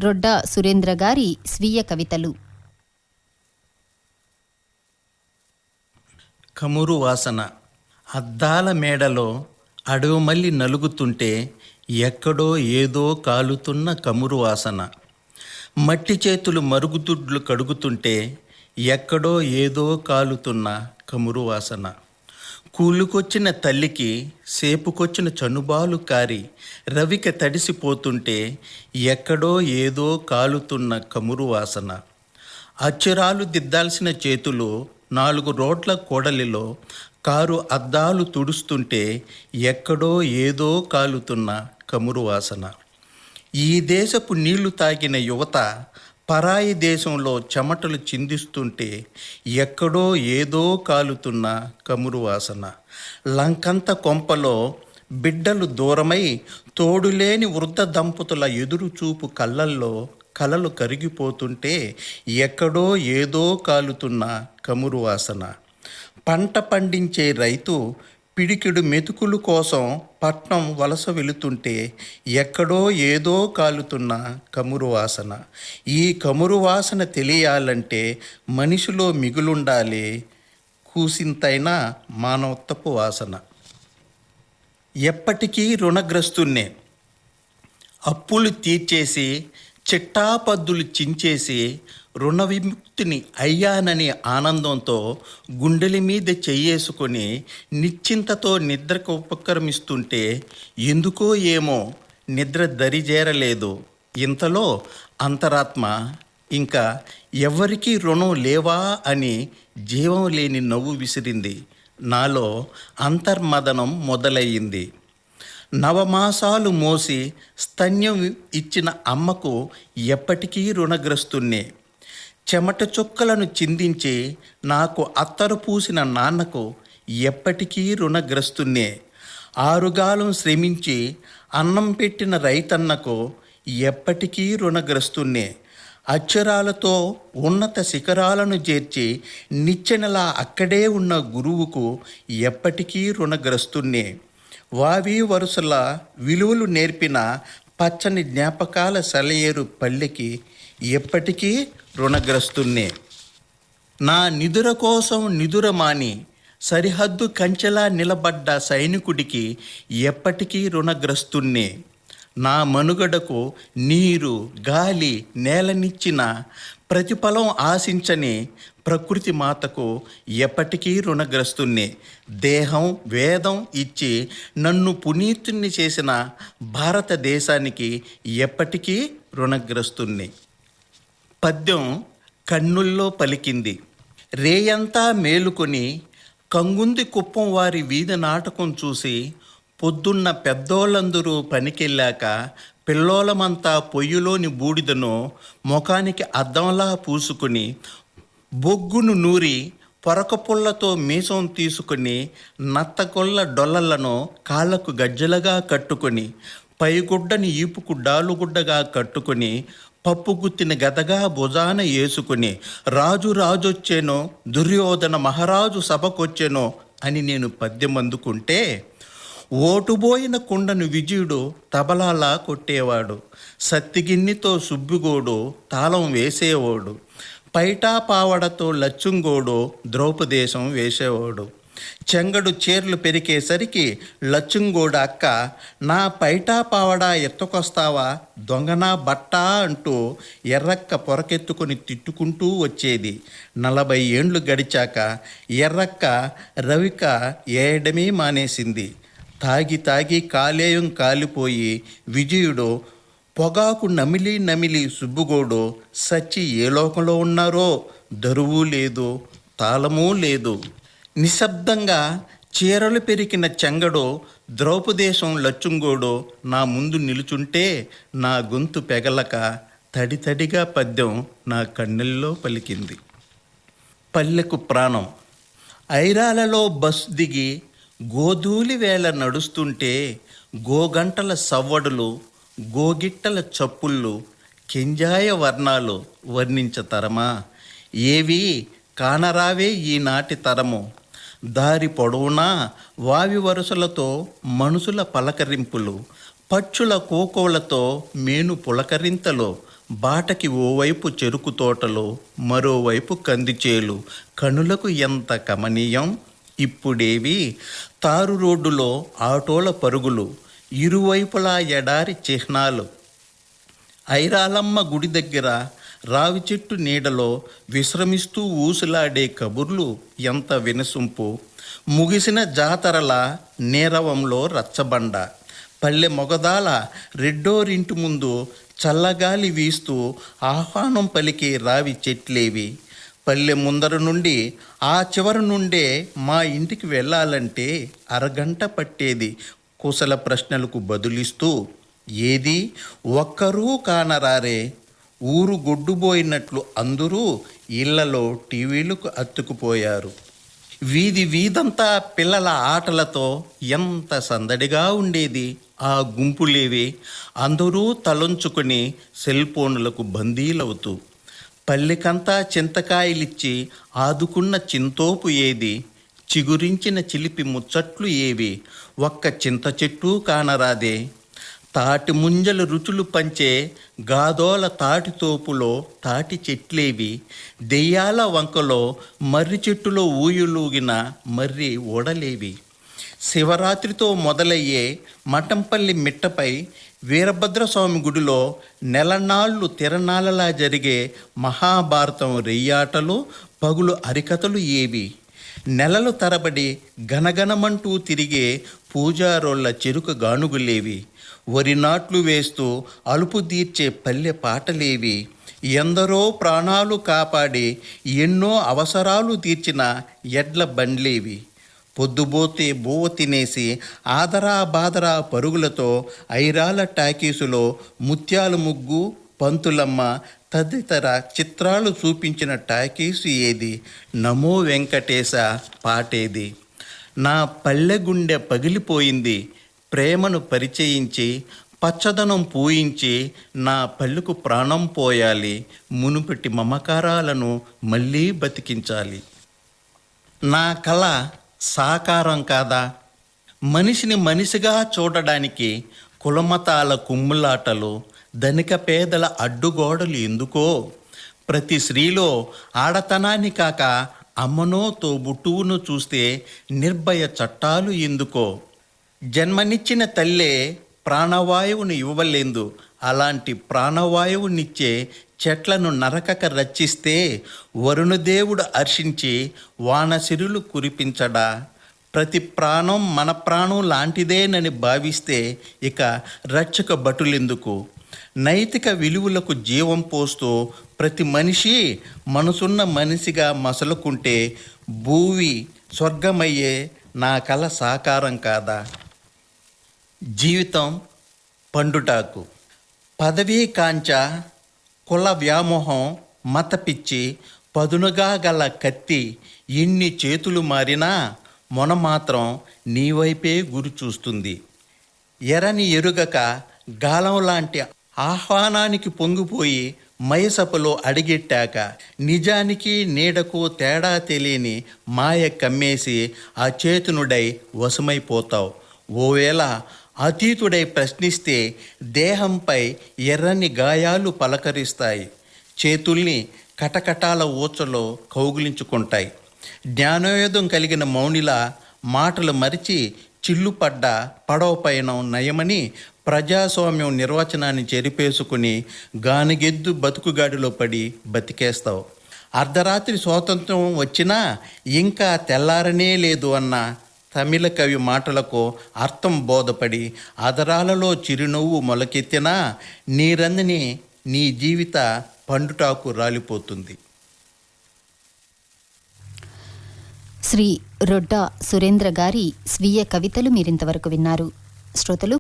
రొడ్డ సురేంద్ర గారి స్వీయ కవితలు. కమురు వాసన. అద్దాల మేడలో అడవుమల్లి నలుగుతుంటే ఎక్కడో ఏదో కాలుతున్న కమురు వాసన. మట్టి చేతులు మరుగుదుడ్లు కడుగుతుంటే ఎక్కడో ఏదో కాలుతున్న కమురు వాసన. కూలుకొచ్చిన తల్లికి సేపుకొచ్చిన చనుబాలు కారి రవిక తడిసిపోతుంటే ఎక్కడో ఏదో కాలుతున్న కమురు వాసన. అక్షరాలు దిద్దాల్సిన చేతులు 4 రోడ్ల కూడలిలో కారు అద్దాలు తుడుస్తుంటే ఎక్కడో ఏదో కాలుతున్న కమురు వాసన. ఈ దేశపు నీళ్లు తాగిన యువత పరాయి దేశంలో చెమటలు చిందిస్తుంటే ఎక్కడో ఏదో కాలుతున్న కమురు వాసన. లంకంత కొంపలో బిడ్డలు దూరమై తోడులేని వృద్ధ దంపతుల ఎదురు చూపు కళ్ళల్లో కలలు కరిగిపోతుంటే ఎక్కడో ఏదో కాలుతున్న కమురు వాసన. పంట పండించే రైతు పిడికిడు మెతుకులు కోసం పట్నం వలస వెళుతుంటే ఎక్కడో ఏదో కాలుతున్న కమురు వాసన. ఈ కమురు వాసన తెలియాలంటే మనిషిలో మిగులుండాలి కూసింతైనా మానవత్వపు వాసన. ఎప్పటికీ రుణగ్రస్తున్నే. అప్పులు తీర్చేసి చిట్టాపద్దులు చించేసి రుణ విముక్తిని అయ్యానని ఆనందంతో గుండెల మీద చెయ్యేసుకొని నిశ్చింతతో నిద్రకు ఉపక్రమిస్తుంటే ఎందుకో ఏమో నిద్ర దరిజేరలేదు. ఇంతలో అంతరాత్మ ఇంకా ఎవరికీ రుణం లేవా అని జీవం లేని నవ్వు విసిరింది. నాలో అంతర్మదనం మొదలయ్యింది. నవమాసాలు మోసి స్తన్యం ఇచ్చిన అమ్మకు ఎప్పటికీ రుణగ్రస్తున్నే. చెమట చుక్కలను చిందించి నాకు అత్తరు పూసిన నాన్నకు ఎప్పటికీ రుణగ్రస్తున్నే. ఆరుగాలం శ్రమించి అన్నం పెట్టిన రైతన్నకు ఎప్పటికీ రుణగ్రస్తున్నే. అక్షరాలతో ఉన్నత శిఖరాలను చేర్చి నిచ్చెనలా అక్కడే ఉన్న గురువుకు ఎప్పటికీ రుణగ్రస్తున్నే. వావి వరుసల విలువలు నేర్పిన పచ్చని జ్ఞాపకాల సెలయేరు పల్లెకి ఎప్పటికీ రుణగ్రస్తున్నే. నా నిదుర కోసం నిదురమాని సరిహద్దు కంచెలా నిలబడ్డ సైనికుడికి ఎప్పటికీ రుణగ్రస్తున్నే. నా మనుగడకు నీరు గాలి నేలనిచ్చిన ప్రతిఫలం ఆశించని ప్రకృతి మాతకు ఎప్పటికీ రుణగ్రస్తున్నే. దేహం వేదం ఇచ్చి నన్ను పునీతుణ్ణి చేసిన భారతదేశానికి ఎప్పటికీ రుణగ్రస్తున్నే. పద్యం కన్నుల్లో పలికింది. రేయంతా మేలుకొని కంగుంది కుప్పం వారి వీధి నాటకం చూసి పొద్దున్న పెద్దోళ్ళందరూ పనికెళ్ళాక పిల్లోలమంతా పొయ్యిలోని బూడిదను ముఖానికి అద్దంలా పూసుకుని బొగ్గును నూరి పొరకపుల్లతో మీసం తీసుకుని నత్తకొల్ల డొల్లలను కాళ్లకు గజ్జలుగా కట్టుకొని పైగుడ్డని ఈపుకు డాలుగుడ్డగా కట్టుకొని పప్పు గుత్తిన గదగా భుజాన వేసుకుని రాజు రాజొచ్చేనో దుర్యోధన మహారాజు సభకొచ్చెనో అని నేను పద్యం అందుకుంటే ఓటుబోయిన కుండను విజయుడు తబలాలా కొట్టేవాడు. సత్తిగిన్నితో సుబ్బిగోడు తాళం వేసేవాడు. పైటా పావడతో లచ్చుంగోడు ద్రౌపదేశం వేసేవాడు. చెంగడు చీరలు పెరికేసరికి లచ్చుంగోడు అక్క నా పైటా పావడా ఎత్తుకొస్తావా దొంగనా బట్టా అంటూ ఎర్రక్క పొరకెత్తుకొని తిట్టుకుంటూ వచ్చేది. 40 ఏండ్లు గడిచాక ఎర్రక్క రవిక ఏయడమే మానేసింది. తాగి తాగి కాలేయం కాలిపోయి విజయుడు పొగాకు నమిలి నమిలి సుబ్బుగోడు సచ్చి ఏ లోకంలో ఉన్నారో దరువు లేదు తాళమూ లేదు. నిశ్శబ్దంగా చీరలు పెరికిన చెంగడు ద్రౌపదేశం లచ్చుంగోడు నా ముందు నిలుచుంటే నా గొంతు పెగలక తడి తడిగా పద్యం నా కన్నెల్లో పలికింది. పల్లెకు ప్రాణం. ఐరాలలో బస్సు దిగి గోధూలి వేళ నడుస్తుంటే గోగంటల సవ్వడులు గోగిట్టల చప్పుళ్ళు కెంజాయ వర్ణాలు వర్ణించతరమా? ఏవి కానరావే ఈనాటి తరము. దారి పొడవునా వావి వరుసలతో మనుషుల పలకరింపులు, పక్షుల కోకోలతో మేను పులకరింతలు, బాటకి ఓవైపు చెరుకు తోటలు, మరోవైపు కందిచేలు, కనులకు ఎంత కమనీయం. ఇప్పుడేవి తారు రోడ్డులో ఆటోల పరుగులు, ఇరువైపులా ఎడారి చిహ్నాలు. ఐరాలమ్మ గుడి దగ్గర రావి చెట్టు నీడలో విశ్రమిస్తూ ఊసులాడే కబుర్లు ఎంత వినసొంపు. ముగిసిన జాతరల నీరవంలో రచ్చబండ, పల్లె మొగదాల రెడ్డోరింటి ముందు చల్లగాలి వీస్తూ ఆహ్వానం పలికే రావి చెట్లేవి. పల్లె ముందర నుండి ఆ చివరి నుండే మా ఇంటికి వెళ్ళాలంటే అరగంట పట్టేది కుశల ప్రశ్నలకు బదులిస్తూ. ఏది ఒక్కరూ కానరారే, ఊరు గొడ్డుబోయినట్లు అందరూ ఇళ్లలో టీవీలకు అతుక్కుపోయారు. వీధి వీధంతా పిల్లల ఆటలతో ఎంత సందడిగా ఉండేది. ఆ గుంపులేవి అందరూ తలంచుకొని సెల్ ఫోన్లకు బందీలవుతూ. పల్లెకంతా చింతకాయలిచ్చి ఆదుకున్న చింతోపు ఏది, చిగురించిన చిలిపి ముచ్చట్లు ఏవి, ఒక్క చింత చెట్టు కానరాదే. తాటి ముంజలు రుచులు పంచే గాదోల తాటితోపులో తాటి చెట్లేవి, దెయ్యాల వంకలో మర్రి చెట్టులో ఊయులూగిన మర్రి ఓడలేవి. శివరాత్రితో మొదలయ్యే మఠంపల్లి మిట్టపై వీరభద్రస్వామి గుడిలో నెలనాళ్ళు తిరణాలలా జరిగే మహాభారతం రెయ్యాటలు, పగులు అరికథలు ఏవి, నెలలు తరబడి గనగనమంటూ తిరిగే పూజారోళ్ళ చెరుకు గానుగులేవి, వరి నాట్లు వేస్తూ అలుపు తీర్చే పల్లె పాటలేవి, ఎందరో ప్రాణాలు కాపాడి ఎన్నో అవసరాలు తీర్చిన ఎడ్ల బండ్లేవి, పొద్దుబోతే బోవ తినేసి ఆదరా బాదరా పరుగులతో ఐరాల టాకీసులో ముత్యాల ముగ్గు, పంతులమ్మ తదితర చిత్రాలు చూపించిన టాకీసు ఏది, నమో వెంకటేశ పాటేది. నా పల్లె గుండె పగిలిపోయింది, ప్రేమను పరిచయించి పచ్చదనం పూయించి నా పల్లెకు ప్రాణం పోయాలి, మునుపటి మమకారాలను మళ్ళీ బతికించాలి. నా కళ సాకారం కాదా? మనిషిని మనిషిగా చూడడానికి కులమతాల కుమ్ములాటలు, ధనిక పేదల అడ్డుగోడలు ఎందుకో? ప్రతి స్త్రీలో ఆడతనాన్ని కాక అమ్మనో తోబుట్టువును చూస్తే నిర్భయ చట్టాలు ఎందుకో? జన్మనిచ్చిన తల్లే ప్రాణవాయువును ఇవ్వలేందు, అలాంటి ప్రాణవాయువునిచ్చే చెట్లను నరకక రచ్చిస్తే వరుణదేవుడు హర్షించి వానసిరులు కురిపించడా? ప్రతి ప్రాణం మన ప్రాణం లాంటిదేనని భావిస్తే ఇక రక్షక భటులెందుకు? నైతిక విలువలకు జీవం పోస్తూ ప్రతి మనిషి మనసున్న మనిషిగా మసలుకుంటే భూమి స్వర్గమయ్యే నా కల సాకారం కాదా? జీవితం పండుటాకు, పదవీ కాంచ, కుల వ్యామోహం, మత పిచ్చి, పదునుగా గల కత్తి ఎన్ని చేతులు మారినా మొన మాత్రం నీవైపే గురి చూస్తుంది. ఎరని ఎరుగక గాలం లాంటి ఆహ్వానానికి పొంగిపోయి మయసపలో అడిగెట్టాక నిజానికి నీడకు తేడా తెలియని మాయ కమ్మేసి అచేతనుడై వశమైపోతావు. ఓవేళ అతీతుడై ప్రశ్నిస్తే దేహంపై ఎర్రని గాయాలు పలకరిస్తాయి, చేతుల్ని కటకటాల ఊచలో కౌగిలించుకుంటాయి. జ్ఞానోదయం కలిగిన మౌనిలా మాటలు మరిచి చిల్లుపడ్డ పడవ పయనం నయమని ప్రజాస్వామ్యం నిర్వచనాన్ని చెరిపేసుకుని గానిగెద్దు బతుకుగాడిలో పడి బతికేస్తావు. అర్ధరాత్రి స్వాతంత్రం వచ్చినా ఇంకా తెల్లారనే లేదు అన్న తమిళ కవి మాటలకు అర్థం బోధపడి అదరాలలో చిరునవ్వు మొలకెత్తినా నీరందని నీ జీవిత పండుటాకు రాలిపోతుంది. శ్రీ రొడ్డా సురేంద్ర గారి స్వీయ కవితలు మీరింతవరకు విన్నారు. శ్రోతలు